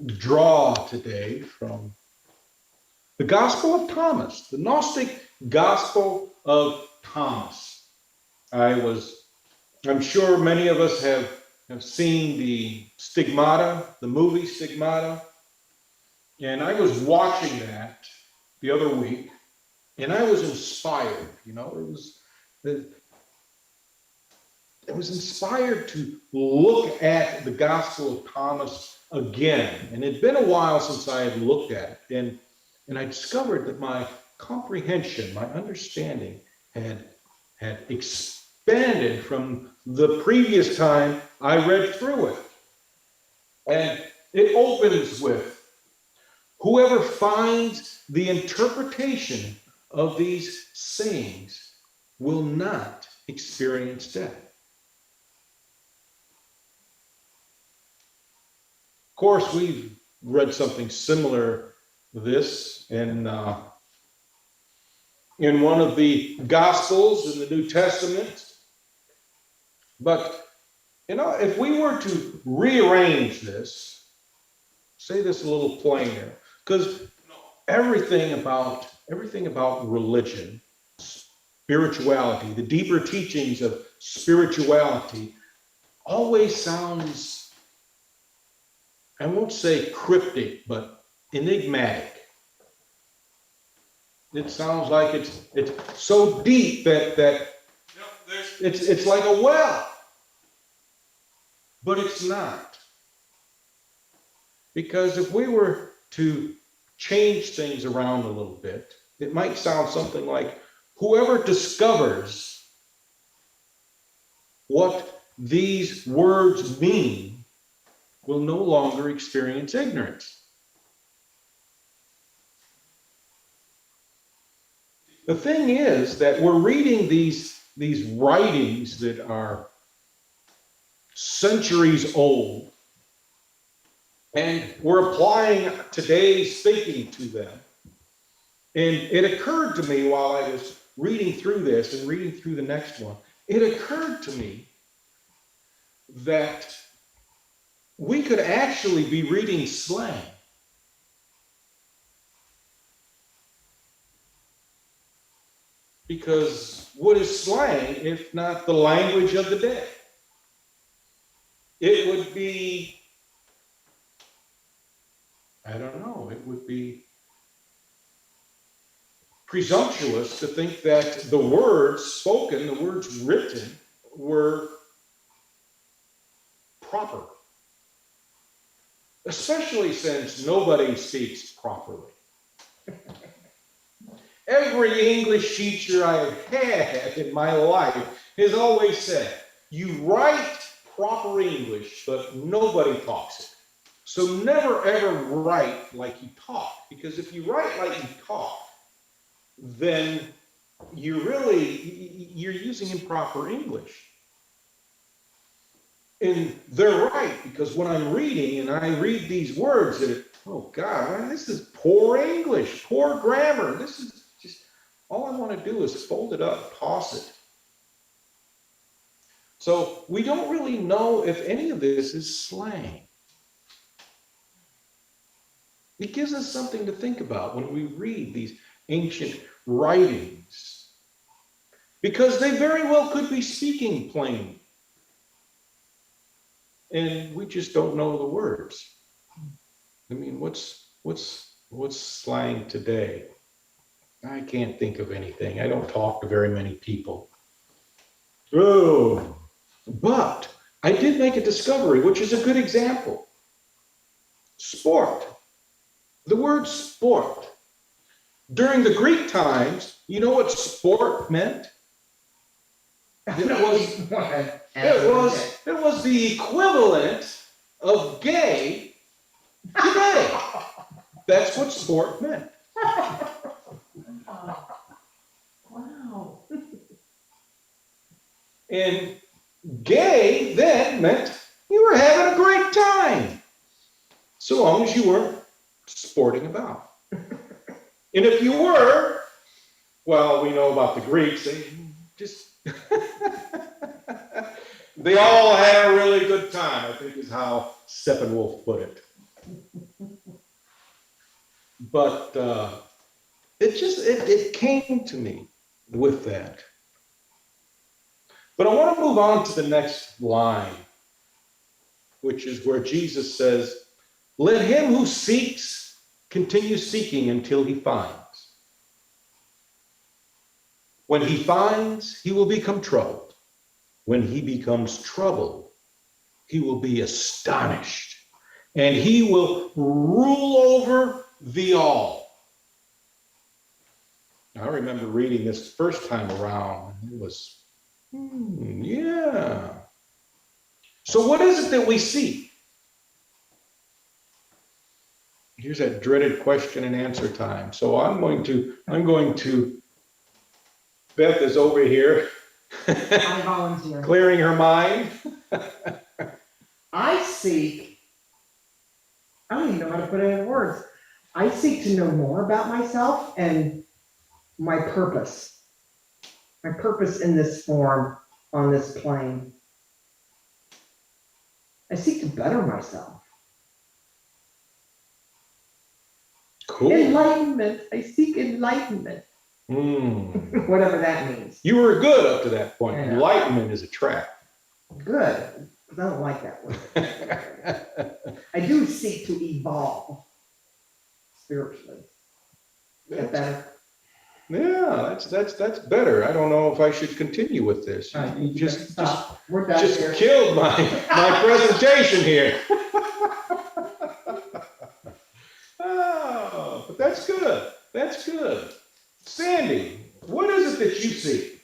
draw today from the Gospel of Thomas, the Gnostic Gospel of Thomas. I'm sure many of us have seen the Stigmata, the movie Stigmata, and I was watching that the other week, and I was inspired. It was inspired to look at the Gospel of Thomas again, and it'd been a while since I had looked at it, and I discovered that my comprehension, my understanding, had expanded from the previous time I read through it. And it opens with, whoever finds the interpretation of these sayings will not experience death. Of course, we've read something similar to this in one of the Gospels in the New Testament. But, if we were to rearrange this, say this a little plainer, because everything about religion, spirituality, the deeper teachings of spirituality always sounds, I won't say cryptic, but enigmatic. It sounds like it's so deep that it's like a well, but it's not. Because if we were to change things around a little bit, it might sound something like, whoever discovers what these words mean will no longer experience ignorance. The thing is that we're reading these writings that are centuries old, and we're applying today's thinking to them. And it occurred to me while I was reading through this and reading through the next one, it occurred to me that we could actually be reading slang. Because what is slang if not the language of the day? It would be, I don't know, it would be presumptuous to think that the words spoken, the words written, were proper. Especially since nobody speaks properly. Every English teacher I have had in my life has always said, you write proper English, but nobody talks it. So never ever write like you talk, because if you write like you talk, then you're using improper English. And they're right, because when I'm reading and I read these words, oh God, man, this is poor English, poor grammar. This is just, all I want to do is fold it up, toss it. So we don't really know if any of this is slang. It gives us something to think about when we read these ancient writings, because they very well could be speaking plain, and we just don't know the words. I mean, what's slang today? I can't think of anything. I don't talk to very many people. Oh, but I did make a discovery, which is a good example. Sport. The word sport. During the Greek times, you know what sport meant? It was the equivalent of gay today. That's what sport meant. Wow. And gay then meant you were having a great time, so long as you weren't sporting about. And if you were, well, we know about the Greeks, they all had a really good time, I think is how Steppenwolf put it. But it came to me with that. But I want to move on to the next line, which is where Jesus says, let him who seeks continue seeking until he finds. When he finds, he will become troubled. When he becomes troubled, he will be astonished, and he will rule over the all. I remember reading this first time around. It was, yeah. So what is it that we seek? Here's that dreaded question and answer time. So I'm going to, Beth is over here. I volunteer. Clearing her mind. I seek, I don't even know how to put it in words. I seek to know more about myself and my purpose. My purpose in this form, on this plane. I seek to better myself. Cool. Enlightenment. I seek enlightenment. Whatever that means. You were good up to that point. Yeah. Enlightenment is a trap. Good, because I don't like that word. I do seek to evolve spiritually. Get better. Yeah, that's better. I don't know if I should continue with this. You just We're done here. killed my presentation here. Oh, but that's good. That's good. Sandy, what is it that you see?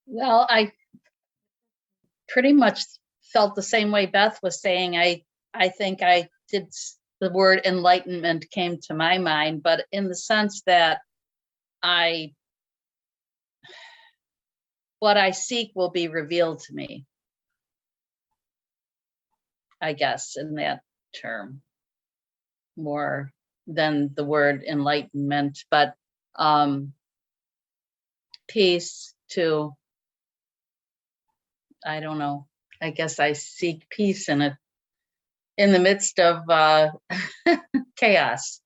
Well, I pretty much felt the same way Beth was saying. I think I did, the word enlightenment came to my mind, but in the sense that what I seek will be revealed to me, I guess, in that term, more than the word enlightenment, but peace too. I don't know. I guess I seek peace in the midst of chaos.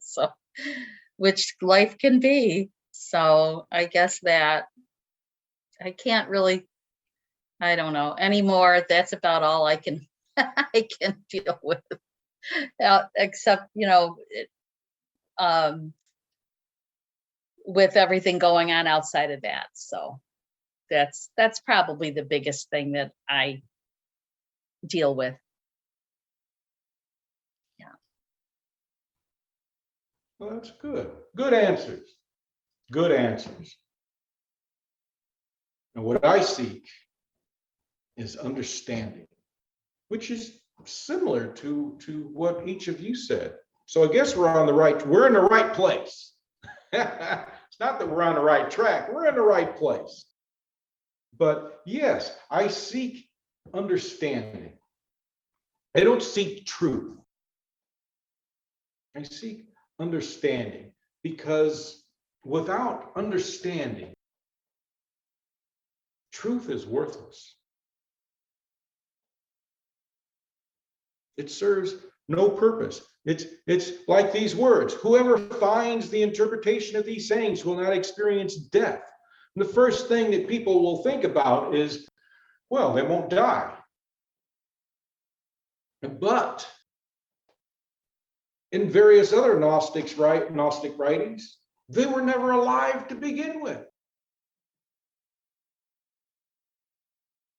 So, which life can be. So I guess that I can't really, I don't know anymore. That's about all I can I can deal with. Except, with everything going on outside of that. So that's probably the biggest thing that I deal with. Yeah. Well, that's good. Good answers. Good answers. And what I seek is understanding, which is similar to what each of you said. So I guess we're in the right place. It's not that we're on the right track, we're in the right place. But yes, I seek understanding. I don't seek truth. I seek understanding, because without understanding, truth is worthless. It serves no purpose. It's like these words: whoever finds the interpretation of these sayings will not experience death. And the first thing that people will think about is, well, they won't die. But in various other Gnostic writings, they were never alive to begin with,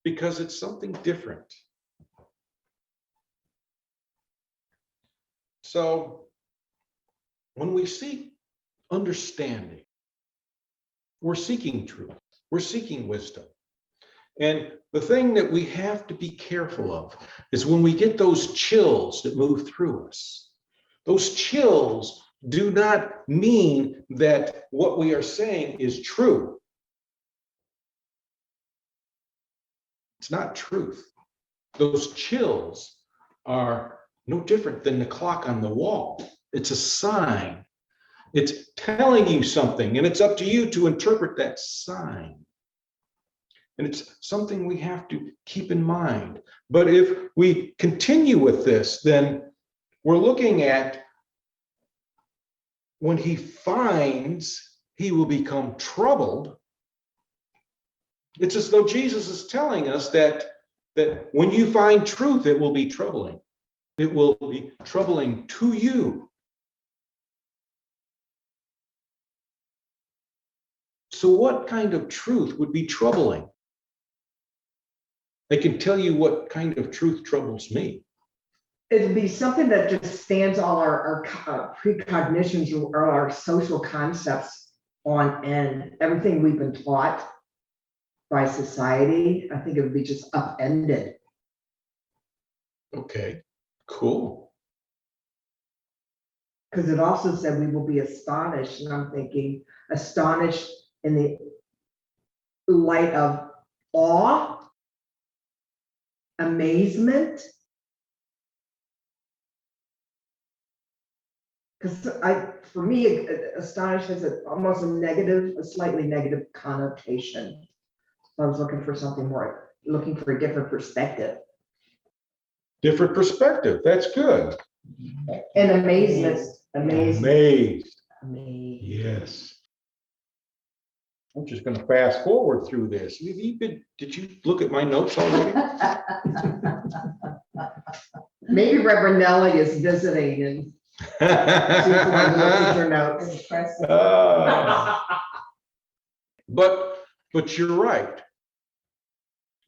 because it's something different. So when we seek understanding, we're seeking truth, we're seeking wisdom. And the thing that we have to be careful of is when we get those chills that move through us. Those chills do not mean that what we are saying is true. It's not truth. Those chills are no different than the clock on the wall. It's a sign. It's telling you something, and it's up to you to interpret that sign. And it's something we have to keep in mind. But if we continue with this, then we're looking at when he finds, he will become troubled. It's as though Jesus is telling us that when you find truth, it will be troubling. It will be troubling to you. So what kind of truth would be troubling? I can tell you what kind of truth troubles me. It'd be something that just stands all our precognitions or our social concepts on end. Everything we've been taught by society, I think it would be just upended. Okay, cool. Because it also said we will be astonished, and I'm thinking astonished in the light of awe, amazement. Because for me, astonished has almost a slightly negative connotation. So I was looking for something more, looking for a different perspective. Different perspective. That's good. And amazement, Amazed. amazed. Yes. I'm just going to fast forward through this. Did you look at my notes already? Maybe Reverend Nellie is visiting and she's the one who looks at your notes. But you're right.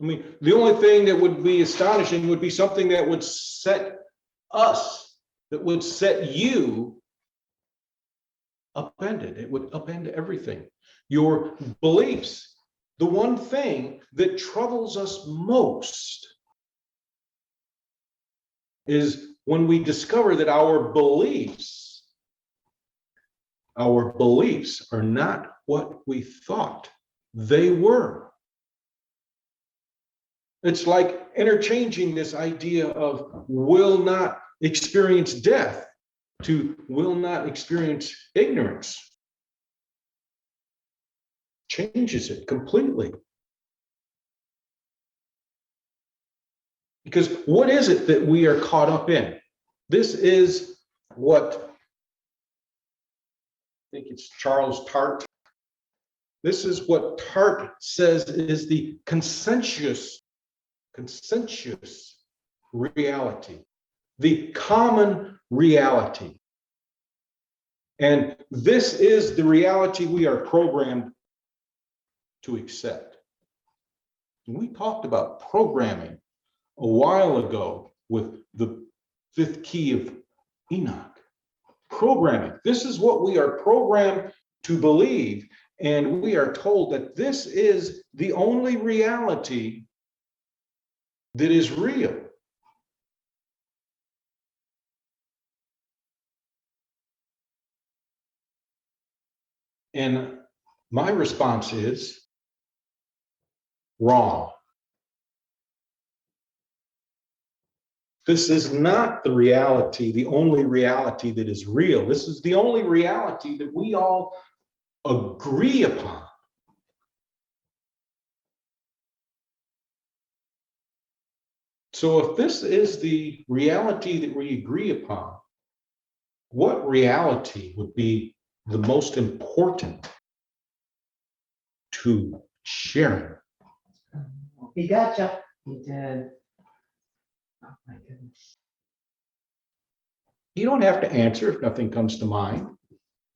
I mean, the only thing that would be astonishing would be something that would set us, that would set you upended. It would upend everything. Your beliefs. The one thing that troubles us most is when we discover that our beliefs are not what we thought they were. It's like interchanging this idea of will not experience death to will not experience ignorance. Changes it completely. Because what is it that we are caught up in? This is what I think it's Charles Tart. This is what Tart says is the consensus reality, the common reality. And this is the reality we are programmed to accept. And we talked about programming a while ago with the fifth key of Enoch. Programming. This is what we are programmed to believe. And we are told that this is the only reality that is real. And my response is wrong. This is not the reality, the only reality that is real. This is the only reality that we all agree upon. So if this is the reality that we agree upon, what reality would be the most important to sharing? He gotcha. He did. Oh my goodness. You don't have to answer if nothing comes to mind.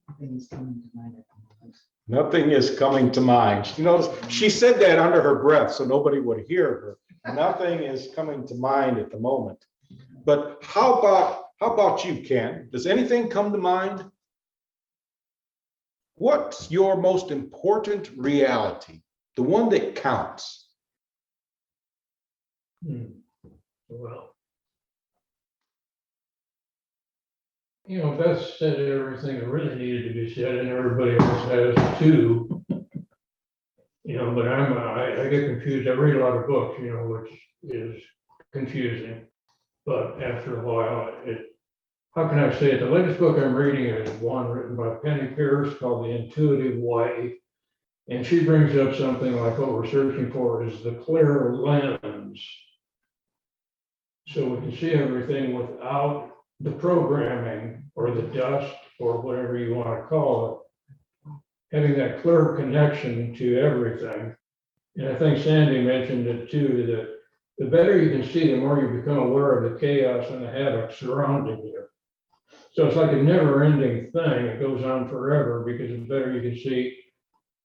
Nothing is coming to mind at the moment. Nothing is coming to mind. You notice she said that under her breath so nobody would hear her. Nothing is coming to mind at the moment. But how about you, Ken? Does anything come to mind? What's your most important reality? The one that counts? Well, Beth said everything that really needed to be said, and everybody else has too. But I get confused. I read a lot of books, which is confusing. But after a while, how can I say it? The latest book I'm reading is one written by Penny Pierce called The Intuitive Way. And she brings up something like what we're searching for is the clear lens. So we can see everything without the programming or the dust or whatever you want to call it. Having that clear connection to everything. And I think Sandy mentioned it too, that the better you can see, the more you become aware of the chaos and the havoc surrounding you. So it's like a never ending thing. It goes on forever because the better you can see,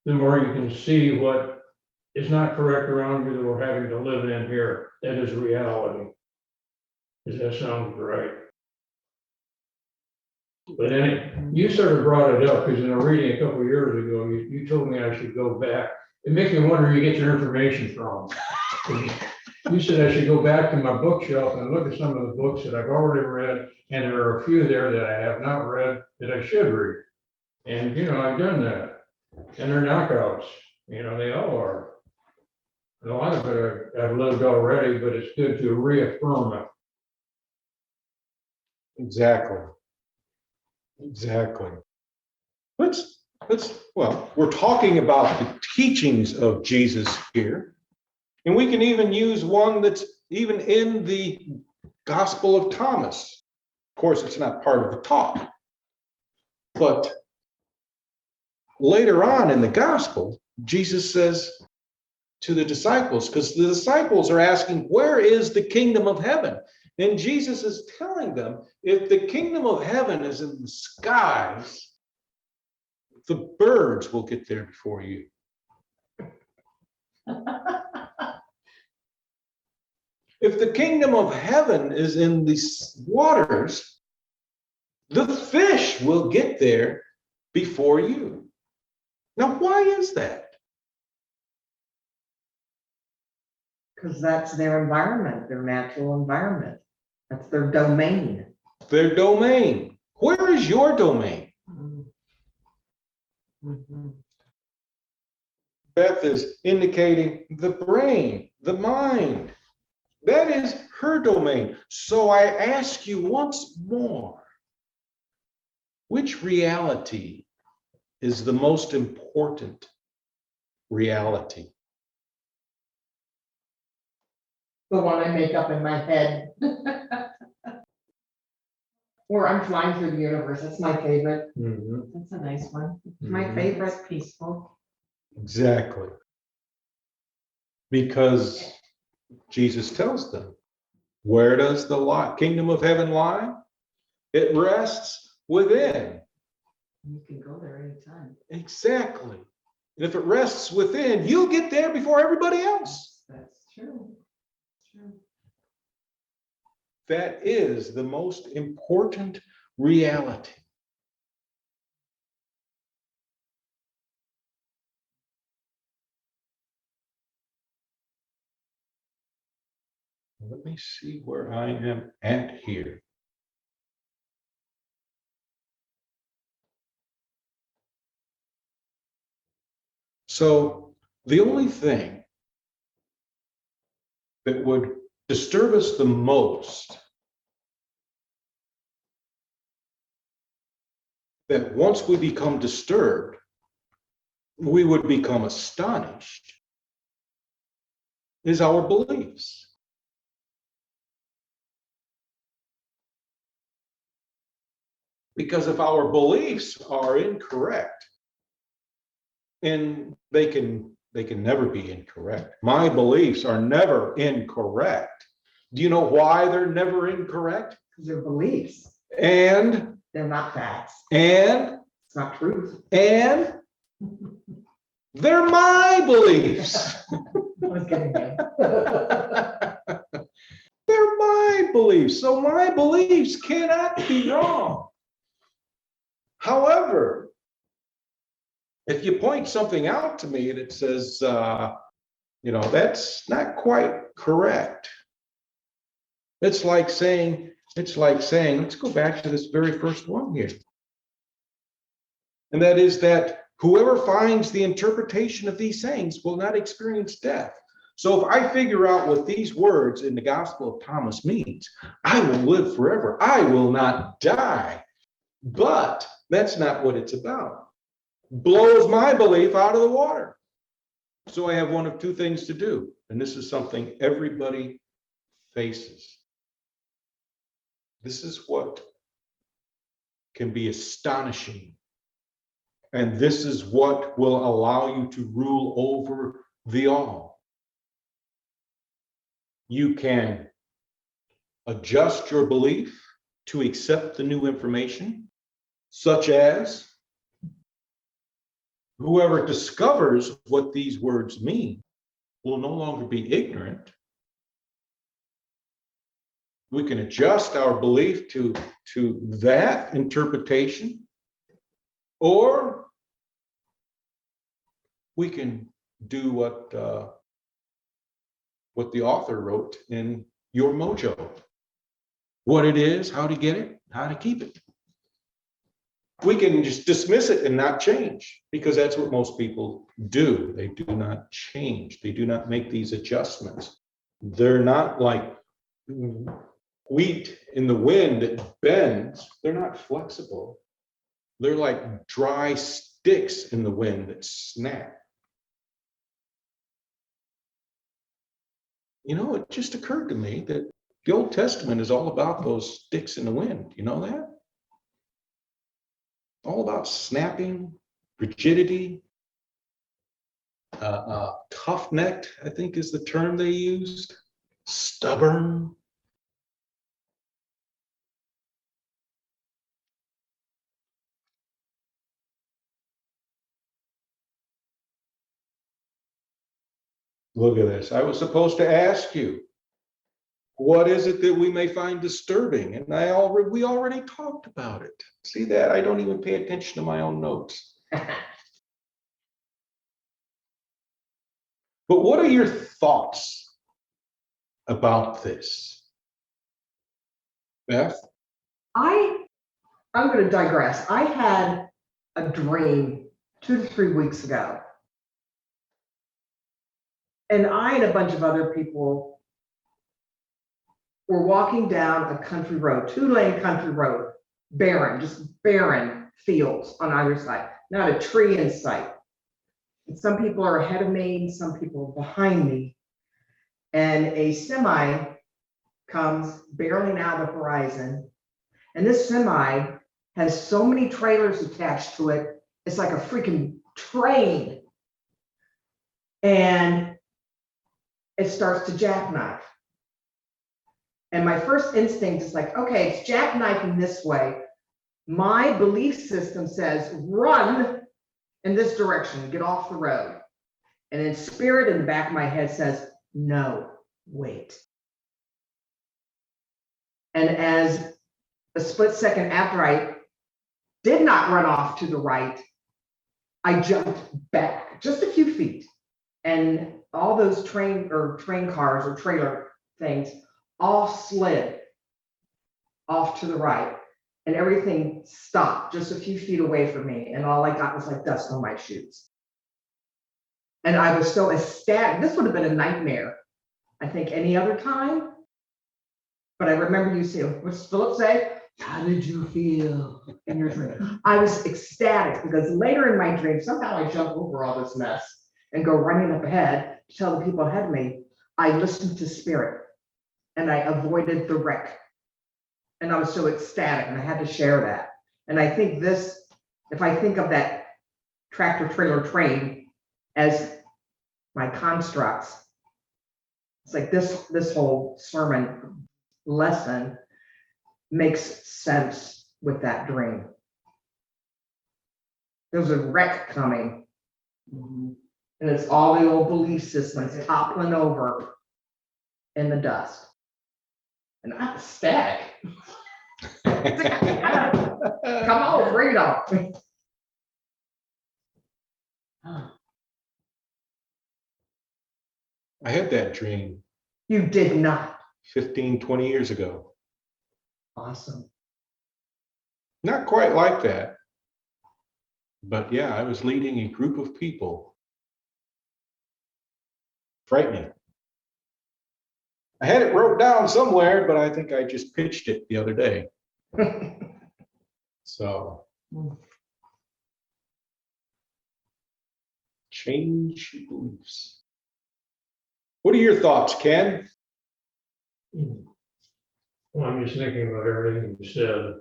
the more you can see what is not correct around you that we're having to live in here. That is reality. Does that sound right? But then you sort of brought it up because in a reading a couple of years ago, you told me I should go back. It makes me wonder where you get your information from. You said I should go back to my bookshelf and look at some of the books that I've already read, and there are a few there that I have not read that I should read. And, I've done that. And they're knockouts, they all are. And a lot of it I've lived already, but it's good to reaffirm it. Exactly. Exactly. Well, we're talking about the teachings of Jesus here. And we can even use one that's even in the Gospel of Thomas. Of course, it's not part of the talk. But later on in the Gospel, Jesus says to the disciples, because the disciples are asking, where is the kingdom of heaven? And Jesus is telling them, if the kingdom of heaven is in the skies, the birds will get there before you. If the kingdom of heaven is in the waters, the fish will get there before you. Now, why is that? Because that's their environment, their natural environment. That's their domain. Their domain. Where is your domain? Mhm. Beth is indicating the brain, the mind. That is her domain. So I ask you once more, which reality is the most important reality? The one I make up in my head. Or I'm flying through the universe. That's my favorite. That's a nice one. My favorite, peaceful. Exactly. Because Jesus tells them, where does the kingdom of heaven lie? It rests within. You can go there anytime. Exactly. And if it rests within, you'll get there before everybody else. That's true. True. That is the most important reality. Let me see where I am at here. So the only thing that would disturb us the most, that once we become disturbed, we would become astonished, is our beliefs. Because if our beliefs are incorrect, and they can never be incorrect. My beliefs are never incorrect. Do you know why they're never incorrect? Because they're beliefs. And They're not facts. and It's not truth. and they're my beliefs. I was kidding you. They're my beliefs. So my beliefs cannot be wrong. However, if you point something out to me that says, that's not quite correct. It's like saying, let's go back to this very first one here. And that is that whoever finds the interpretation of these sayings will not experience death. So if I figure out what these words in the Gospel of Thomas means, I will live forever. I will not die. But that's not what it's about. blows my belief out of the water. So I have one of two things to do. And this is something everybody faces. This is what can be astonishing. And this is what will allow you to rule over the all. You can adjust your belief to accept the new information, such as whoever discovers what these words mean will no longer be ignorant. We can adjust our belief to that interpretation, or we can do what the author wrote in Your Mojo. What it is, how to get it, how to keep it. We can just dismiss it and not change, because that's what most people do. They do not change. They do not make these adjustments. They're not like wheat in the wind that bends. They're not flexible. They're like dry sticks in the wind that snap. You know, it just occurred to me that the Old Testament is all about those sticks in the wind. You know that? All about snapping, rigidity, tough-necked, I think is the term they used, stubborn. Look at this. I was supposed to ask you, what is it that we may find disturbing? And we already talked about it. See that? I don't even pay attention to my own notes. But what are your thoughts about this? Beth? I'm going to digress. I had a dream 2 to 3 weeks ago. And I and a bunch of other people were walking down a country road, 2-lane country road, barren, just barren fields on either side, not a tree in sight. And some people are ahead of me, some people behind me. And a semi comes barreling out of the horizon. And this semi has so many trailers attached to it, it's like a freaking train. And it starts to jackknife. And my first instinct is like, okay, it's jackknifing this way. My belief system says, run in this direction, get off the road. And then spirit in the back of my head says, no, wait. And as a split second after I did not run off to the right, I jumped back just a few feet. And all those train cars or trailer things all slid off to the right. And everything stopped just a few feet away from me. And all I got was like dust on my shoes. And I was so ecstatic. This would have been a nightmare, I think, any other time. But I remember you saying, what's Philip say? How did you feel in your dream? I was ecstatic because later in my dream, somehow I jump over all this mess and go running up ahead to tell the people ahead of me. I listened to spirit and I avoided the wreck. And I was so ecstatic and I had to share that. And I think this, if I think of that tractor trailer train as my constructs, it's like this whole sermon lesson makes sense with that dream. There's a wreck coming. And it's all the old belief systems toppling over in the dust. And I'm ecstatic. Come on, bring it on. I had that dream You did not. 15, 20 years ago. Awesome. Not quite like that. But yeah, I was leading a group of people. Frightening. I had it wrote down somewhere, but I think I just pitched it the other day. So Change your beliefs. What are your thoughts, Ken? Well, I'm just thinking about everything you said.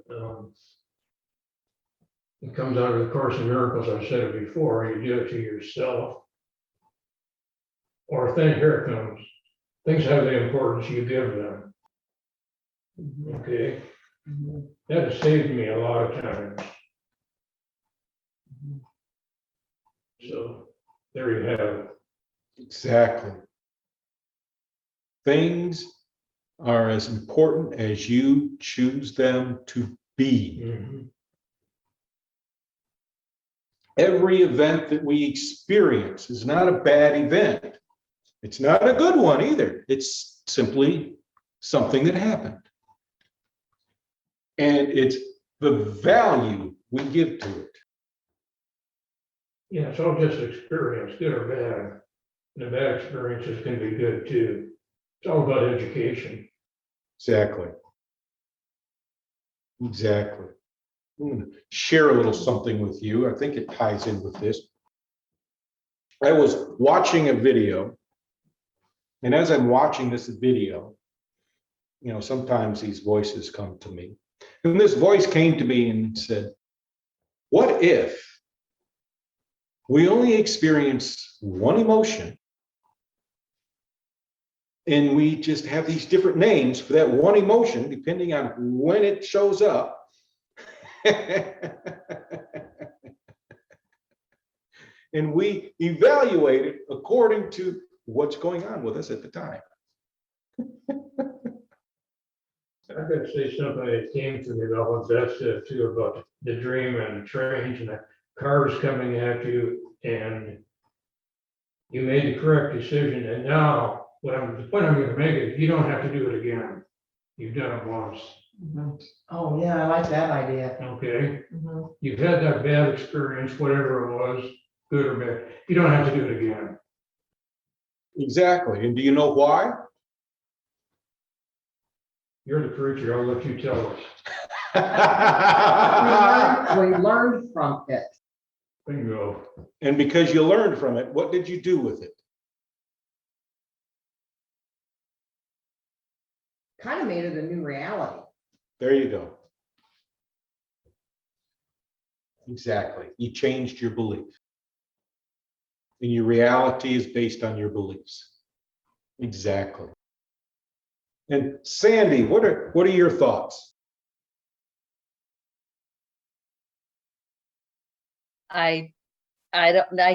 It comes out of the Course in Miracles. I said it before. You do it to yourself, or think. Here it comes. Things have the importance you give them. Okay, that has saved me a lot of times. So there you have it. Exactly. Things are as important as you choose them to be. Mhm. Every event that we experience is not a bad event. It's not a good one either. It's simply something that happened. And it's the value we give to it. Yeah, it's all just experience, good or bad. And the bad experiences can be good too. It's all about education. Exactly. Exactly. I'm going to share a little something with you. I think it ties in with this. I was watching a video, and as I'm watching this video, you know, sometimes these voices come to me. And this voice came to me and said, what if we only experience one emotion and we just have these different names for that one emotion, depending on when it shows up? And we evaluate it according to what's going on with us at the time. I could say something that came to me about what Beth said too, about the dream and the trains and the cars coming at you, and you made the correct decision, and now the point I'm gonna make is you don't have to do it again. You've done it once, Mhm. Oh, yeah, I like that idea. okay? Mhm. You've had that bad experience, whatever it was, good or bad. You don't have to do it again. Exactly. And do you know why? You're the preacher, I'll let you tell us. We learned from it. Bingo. And because you learned from it, what did you do with it? Kind of made it a new reality. There you go. Exactly. You changed your belief. And your reality is based on your beliefs. Exactly. And Sandy, what are your thoughts? I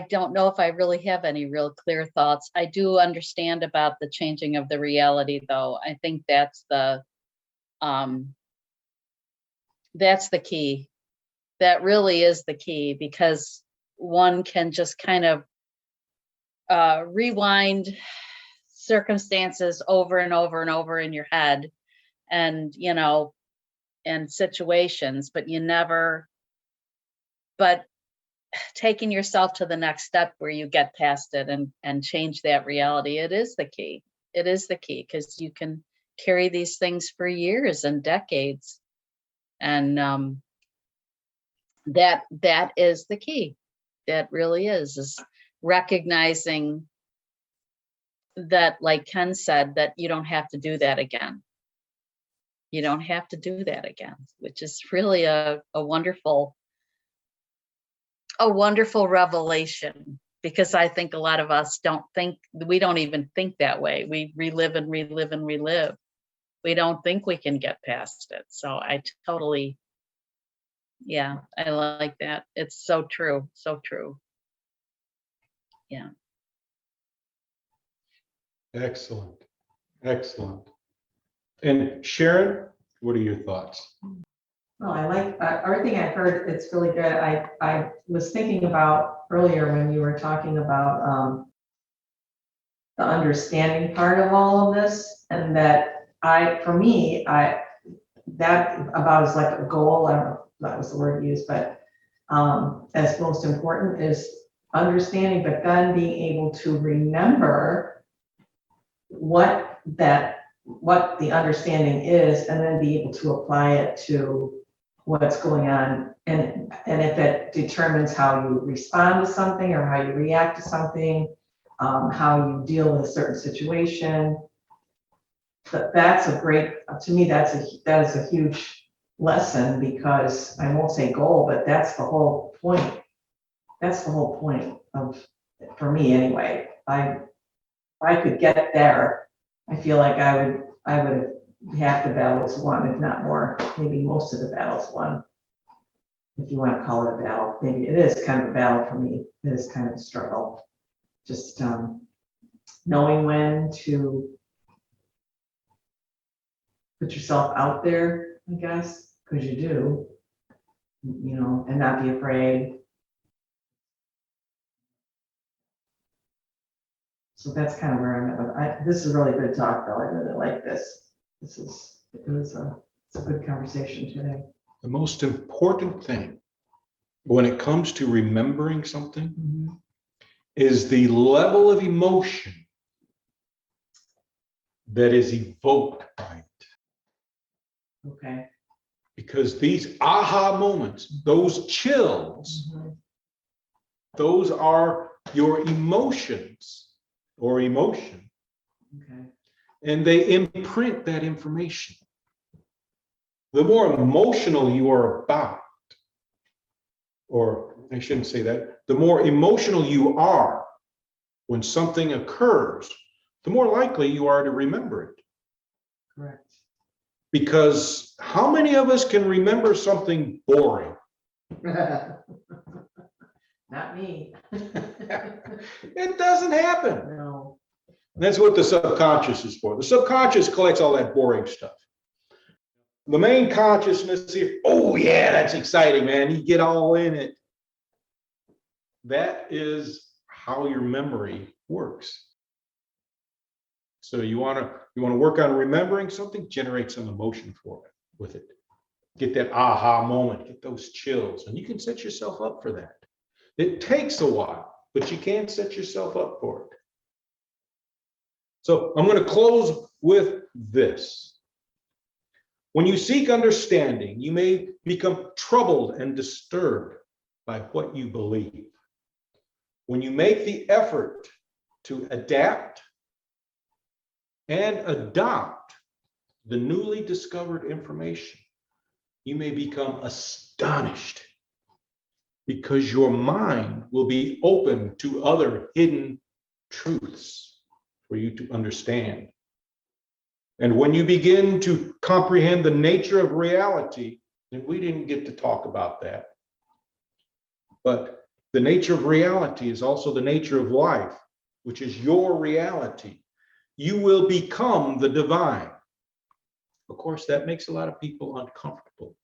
don't know if I really have any real clear thoughts. I do understand about the changing of the reality, though. I think that's the key. That really is the key, because one can just kind of rewind circumstances over and over and over in your head, and and situations, but but taking yourself to the next step where you get past it and change that reality, it is the key. It is the key, because you can carry these things for years and decades, and that is the key. That really is recognizing that, like Ken said, that you don't have to do that again. You don't have to do that again, which is really a wonderful revelation, because I think a lot of us we don't even think that way. We relive and relive and relive. We don't think we can get past it. So I totally, yeah, I like that. It's so true. So true. Yeah. Excellent. Excellent. And Sharon, what are your thoughts? Well, I like everything I've heard. It's really good. I was thinking about earlier when you were talking about the understanding part of all of this, and that for me, that about is like a goal. I don't know if that was the word used, but that's most important is understanding, but then being able to remember what the understanding is, and then be able to apply it to what's going on. And if it determines how you respond to something or how you react to something, how you deal with a certain situation. But that's a great, to me, that is a huge lesson, because I won't say goal, but that's the whole point. That's the whole point of, for me anyway. If I could get there, I feel like I would have half the battles won, if not more, maybe most of the battles won. If you want to call it a battle, maybe it is kind of a battle for me. It is kind of a struggle. Just knowing when to put yourself out there, I guess, because you do, and not be afraid. So that's kind of where I'm at with, this is really good talk, though. I really like this. It's a good conversation today. The most important thing when it comes to remembering something is the level of emotion that is evoked by it. Okay. Because these aha moments, those chills, those are your emotions or emotion, Okay. and they imprint that information. The more emotional you are about, or I shouldn't say that, the more emotional you are when something occurs, the more likely you are to remember it. Correct. Because how many of us can remember something boring? Not me. It doesn't happen. No. That's what the subconscious is for. The subconscious collects all that boring stuff. The main consciousness here, oh yeah, that's exciting, man. You get all in it. That is how your memory works. So you want to work on remembering something, generate some emotion for it with it. Get that aha moment, get those chills, and you can set yourself up for that. It takes a while, but you can set yourself up for it. So I'm going to close with this. When you seek understanding, you may become troubled and disturbed by what you believe. When you make the effort to adapt and adopt the newly discovered information, you may become astonished, because your mind will be open to other hidden truths for you to understand. And when you begin to comprehend the nature of reality, and we didn't get to talk about that, but the nature of reality is also the nature of life, which is your reality. You will become the divine. Of course, that makes a lot of people uncomfortable.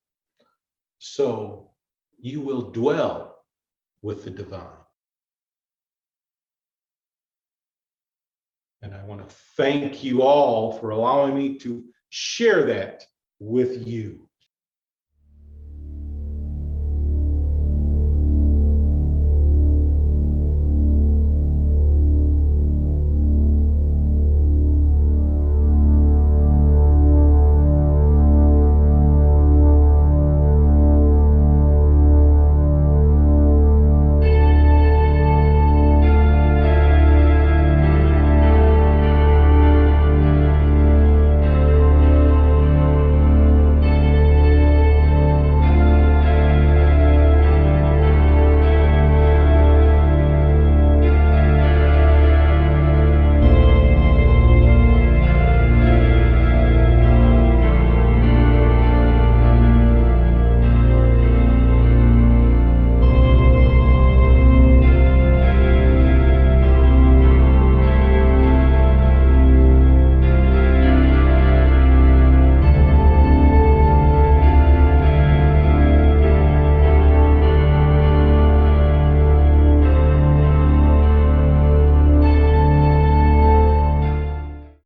So you will dwell with the divine. And I want to thank you all for allowing me to share that with you.